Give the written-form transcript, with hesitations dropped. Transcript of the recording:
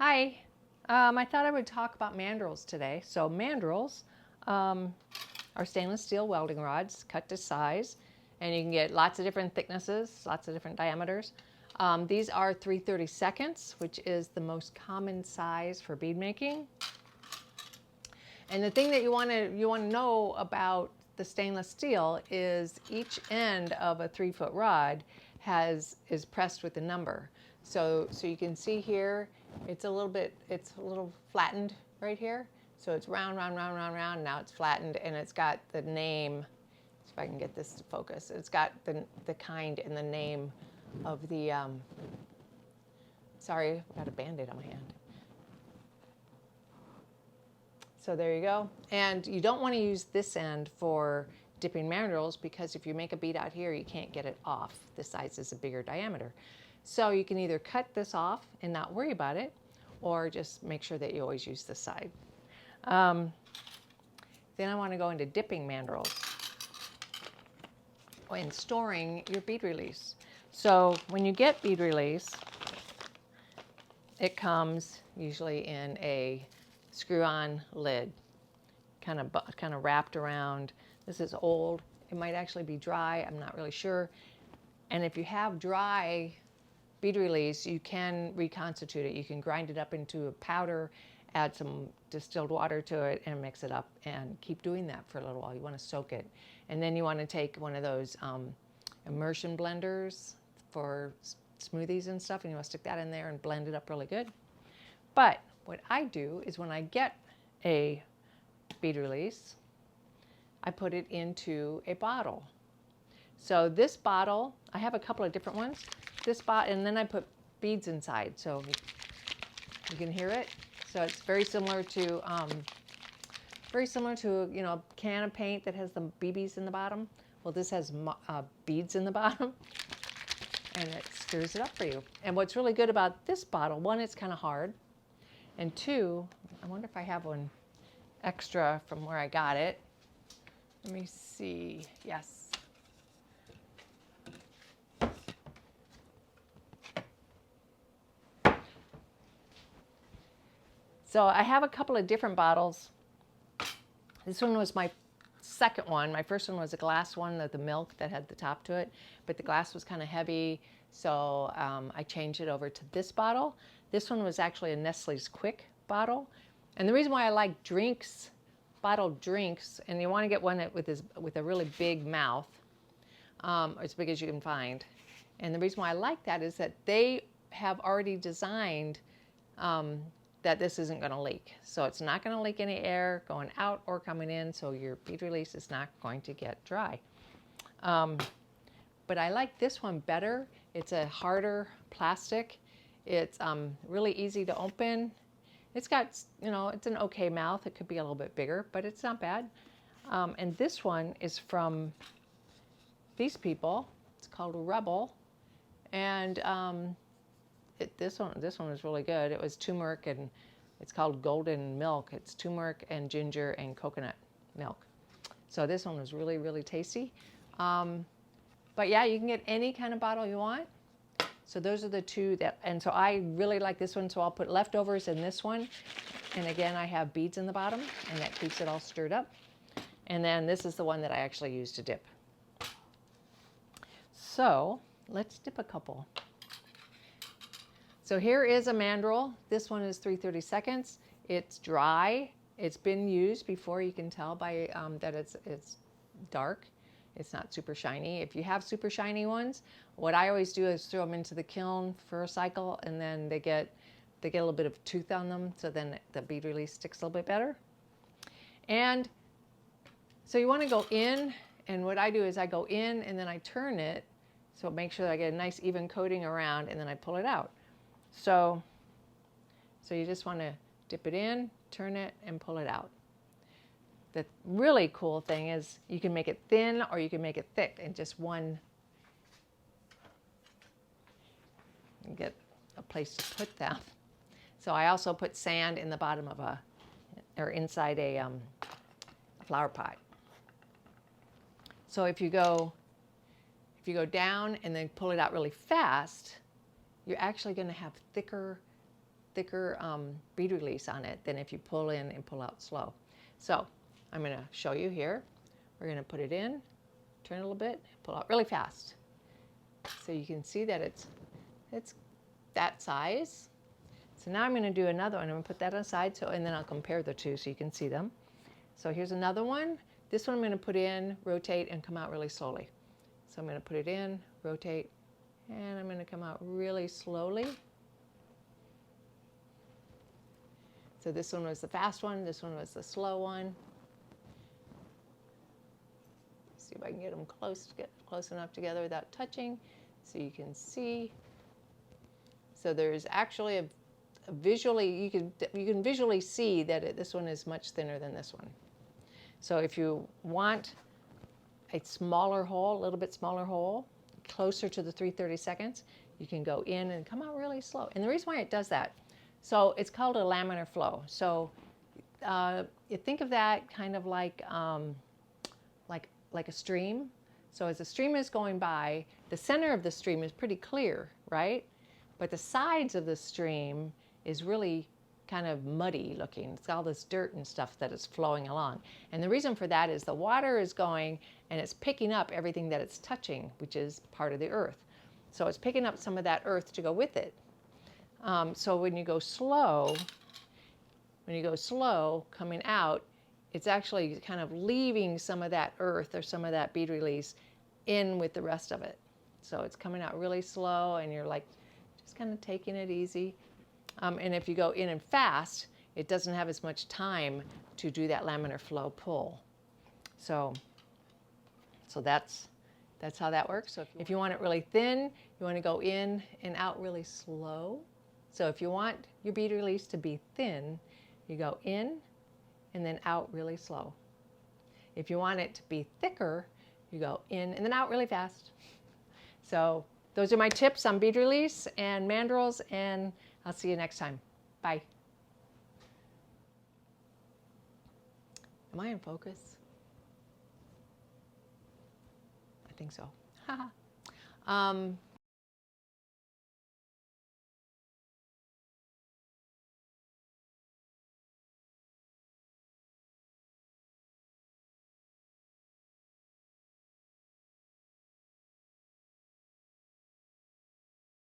Hi, I thought I would talk about mandrels today. So mandrels are stainless steel welding rods cut to size, and you can get lots of different thicknesses, lots of different diameters. These are 3/32, which is the most common size for bead making. And the thing that you want to know about the stainless steel is each end of a 3-foot rod is pressed with a number. So you can see here, it's a little flattened right here. So it's round, round, round, round, round. Now it's flattened, and it's got the name. If I can get this to focus, it's got the kind and the name of the. Sorry, I've got a Band-Aid on my hand. So there you go. And you don't want to use this end for dipping mandrels, because if you make a bead out here, you can't get it off. This size is a bigger diameter. So you can either cut this off and not worry about it, or just make sure that you always use this side. Then I want to go into dipping mandrels and storing your bead release. So when you get bead release, it comes usually in a screw-on lid, kind of wrapped around. This is old. It might actually be dry. I'm not really sure. And if you have dry bead release, you can reconstitute it. You can grind it up into a powder, add some distilled water to it, and mix it up, and keep doing that for a little while. You want to soak it. And then you want to take one of those immersion blenders for smoothies and stuff, and you want to stick that in there and blend it up really good. But what I do is when I get a bead release, I put it into a bottle. So this bottle, I have a couple of different ones. This bottle, and then I put beads inside, so you can hear it. So it's very similar to a can of paint that has the BBs in the bottom. Well, this has beads in the bottom, and it stirs it up for you. And what's really good about this bottle, one, it's kind of hard, and two, I wonder if I have one extra from where I got it. Let me see. Yes. So I have a couple of different bottles. This one was my second one. My first one was a glass one of the milk that had the top to it, but the glass was kind of heavy, so I changed it over to this bottle. This one was actually a Nestle's Quick bottle. And the reason why I like drinks, bottled drinks, and you want to get one with a really big mouth, as big as you can find. And the reason why I like that is that they have already designed that this isn't going to leak. So it's not going to leak any air going out or coming in, so your bead release is not going to get dry. But I like this one better. It's a harder plastic. It's really easy to open. It's got, it's an okay mouth. It could be a little bit bigger, but it's not bad. And this one is from these people. It's called Rebel. And this one was really good. It was turmeric, and it's called Golden Milk. It's turmeric and ginger and coconut milk. So this one was really, really tasty. But yeah, you can get any kind of bottle you want. So those are the two and so I really like this one, so I'll put leftovers in this one. And again, I have beads in the bottom, and that keeps it all stirred up. And then this is the one that I actually use to dip. So let's dip a couple. So here is a mandrel. This one is 3/32. It's dry. It's been used before. You can tell by that it's dark. It's not super shiny. If you have super shiny ones, what I always do is throw them into the kiln for a cycle, and then they get a little bit of tooth on them, so then the bead release sticks a little bit better. And so you want to go in, and what I do is I go in and then I turn it, so make sure that I get a nice even coating around, and then I pull it out. So you just want to dip it in, turn it, and pull it out. The really cool thing is you can make it thin or you can make it thick in just one. You get a place to put them. So I also put sand in the bottom of or inside a flower pot. So if you go down and then pull it out really fast, you're actually going to have thicker thicker bead release on it than if you pull in and pull out slow. So I'm going to show you here. We're going to put it in, turn it a little bit, pull out really fast. So you can see that it's that size. So now I'm going to do another one. I'm going to put that aside, and then I'll compare the two so you can see them. So here's another one. This one I'm going to put in, rotate, and come out really slowly. So I'm going to put it in, rotate, and I'm going to come out really slowly. So this one was the fast one, this one was the slow one. See if I can get them close enough together without touching so you can see. So there's actually a visually, you can visually see that this one is much thinner than this one. So if you want a smaller hole, a little bit smaller hole, closer to the 3/32, you can go in and come out really slow. And the reason why it does that, so it's called a laminar flow. So you think of that kind of like a stream. So as the stream is going by, the center of the stream is pretty clear, right? But the sides of the stream is really kind of muddy looking. It's all this dirt and stuff that is flowing along. And the reason for that is the water is going and it's picking up everything that it's touching, which is part of the earth. So it's picking up some of that earth to go with it. So when you go slow coming out, it's actually kind of leaving some of that earth or some of that bead release in with the rest of it. So it's coming out really slow and you're like just kind of taking it easy. And if you go in and fast, it doesn't have as much time to do that laminar flow pull. So that's how that works. So if you want it really thin, you want to go in and out really slow. So if you want your bead release to be thin, you go in and then out really slow. If you want it to be thicker, you go in and then out really fast. So those are my tips on bead release and mandrels, and I'll see you next time. Bye. Am I in focus? I think so.